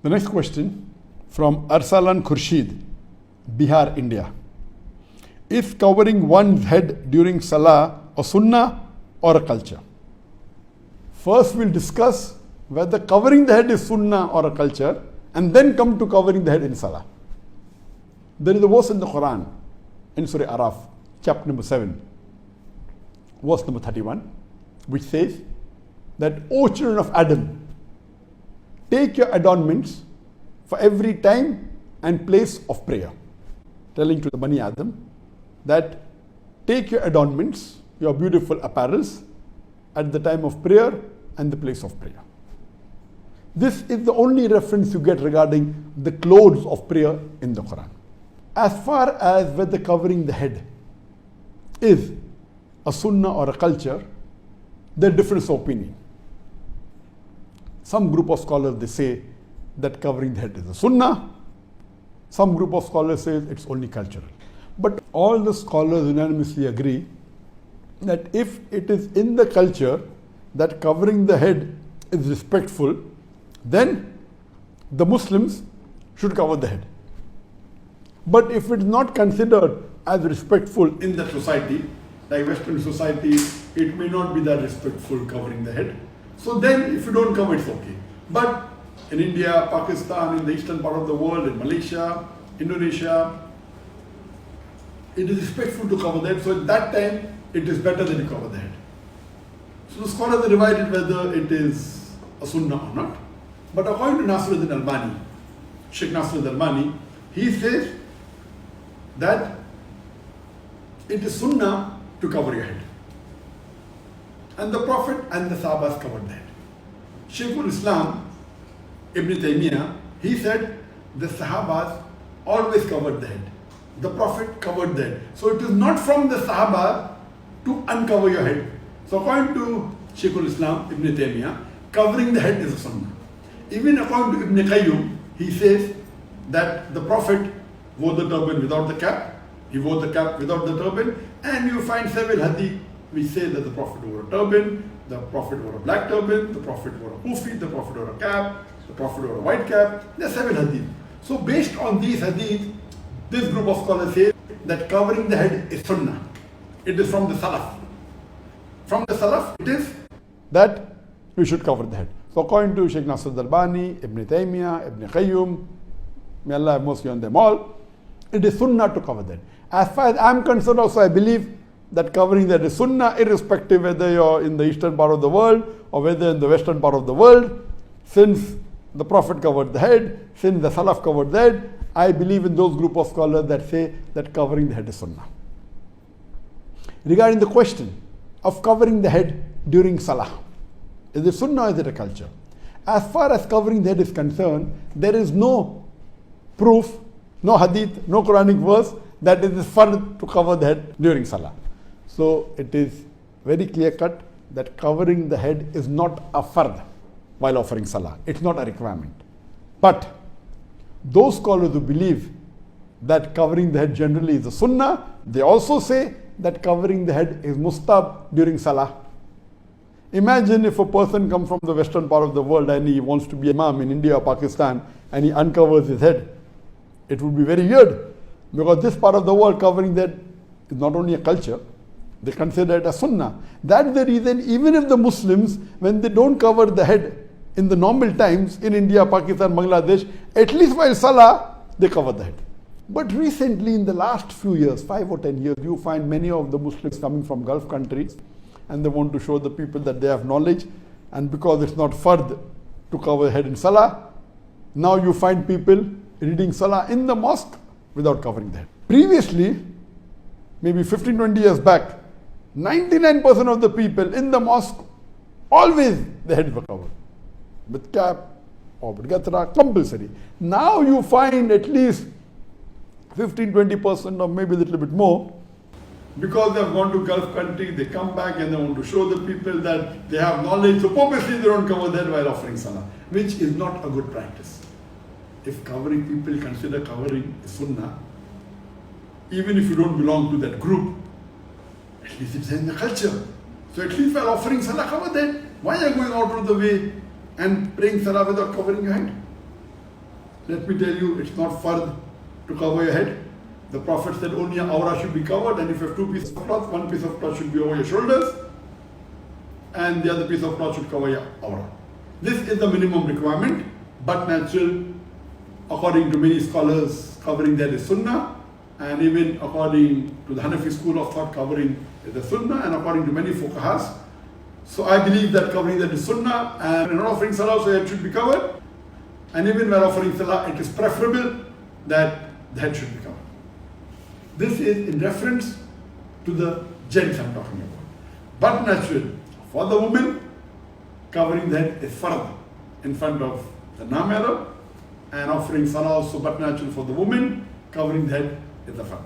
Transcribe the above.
The next question from Arsalan Khurshid, Bihar, India. Is covering one's head during Salaah a Sunnah or a culture? First we'll discuss whether covering the head is Sunnah or a culture, and then come to covering the head in Salaah. There is a verse in the Quran, in Surah Araf, chapter number 7, verse number 31, which says that, O children of Adam, take your adornments for every time and place of prayer. Telling to the Bani Adam that take your adornments, your beautiful apparels, at the time of prayer and the place of prayer. This is the only reference you get regarding the clothes of prayer in the Quran. As far as whether covering the head is a Sunnah or a culture, there are difference of opinion. Some group of scholars, they say that covering the head is a Sunnah. Some group of scholars say it's only cultural. But all the scholars unanimously agree that if it is in the culture that covering the head is respectful, then the Muslims should cover the head. But if it's not considered as respectful in that society, like Western society, it may not be that respectful covering the head. So then if you don't cover, it's okay. But in India, Pakistan, in the eastern part of the world, in Malaysia, Indonesia, it is respectful to cover the head. So at that time, it is better than you cover the head. So the scholars are divided whether it is a Sunnah or not. But according to Nasiruddin Albani, Sheikh Nasiruddin Albani, he says that it is Sunnah to cover your head. And the Prophet and the Sahabas covered the head. Shaykhul Islam, Ibn Taymiyyah, he said the Sahabas always covered the head. The Prophet covered the head. So it is not from the Sahaba to uncover your head. So according to Shaykhul Islam, Ibn Taymiyyah, covering the head is a Sunnah. Even according to Ibn Qayyum, he says that the Prophet wore the turban without the cap, he wore the cap without the turban, and you find several hadith which say that the Prophet wore a turban, the Prophet wore a black turban, the Prophet wore a kufi, the Prophet wore a cap, the Prophet wore a white cap. There are several hadith. So based on these hadith, this group of scholars say that covering the head is Sunnah. It is from the Salaf. From the Salaf, it is that we should cover the head. So according to Sheikh Nasiruddin Albani, Ibn Taymiyyah, Ibn Qayyum, may Allah have mercy on them all, it is Sunnah to cover the head. As far as I am concerned also, I believe that covering the head is Sunnah, irrespective whether you're in the eastern part of the world or whether in the western part of the world. Since the Prophet covered the head, since the Salaf covered the head, I believe in those group of scholars that say that covering the head is Sunnah. Regarding the question of covering the head during Salah, is it Sunnah or is it a culture? As far as covering the head is concerned, there is no proof, no hadith, no Quranic verse that it is fard to cover the head during Salah. So it is very clear cut that covering the head is not a fard while offering Salah. It's not a requirement. But those scholars who believe that covering the head generally is a Sunnah, they also say that covering the head is mustab during Salah. Imagine if a person comes from the western part of the world and he wants to be imam in India or Pakistan and he uncovers his head. It would be very weird, because this part of the world covering the head is not only a culture, they consider it a Sunnah. That's the reason even if the Muslims, when they don't cover the head in the normal times in India, Pakistan, Bangladesh, at least while Salah, they cover the head. But recently, in the last few years, 5 or 10 years, you find many of the Muslims coming from Gulf countries and they want to show the people that they have knowledge, and because it's not fard to cover the head in Salah, now you find people reading Salah in the mosque without covering the head. Previously, maybe 15-20 years back, 99% of the people in the mosque, always the heads were covered with cap or with gatra, compulsory. Now you find at least 15-20% or maybe a little bit more, because they have gone to Gulf country, they come back and they want to show the people that they have knowledge, so purposely they don't cover that while offering Salah, which is not a good practice. If covering, people consider covering a Sunnah, even if you don't belong to that group, at least it's in the culture. So at least while offering Salah, cover that. Why are you going out of the way and praying Salah without covering your head? let me tell you, it's not fard to cover your head. The Prophet said only your awrah should be covered, and if you have two pieces of cloth, one piece of cloth should be over your shoulders, and the other piece of cloth should cover your awrah. This is the minimum requirement, but natural, according to many scholars, covering that is Sunnah, and even according to the Hanafi school of thought, covering is the Sunnah, and according to many fuqahas. So I believe that covering that is Sunnah, and when offering Salah, so it should be covered. And even when offering Salah, it is preferable that the head should be covered. This is in reference to the gents I'm talking about. But natural, for the woman, covering the head is fard in front of the naam Arab, and offering Salah also, but natural for the woman, covering the head is the fard.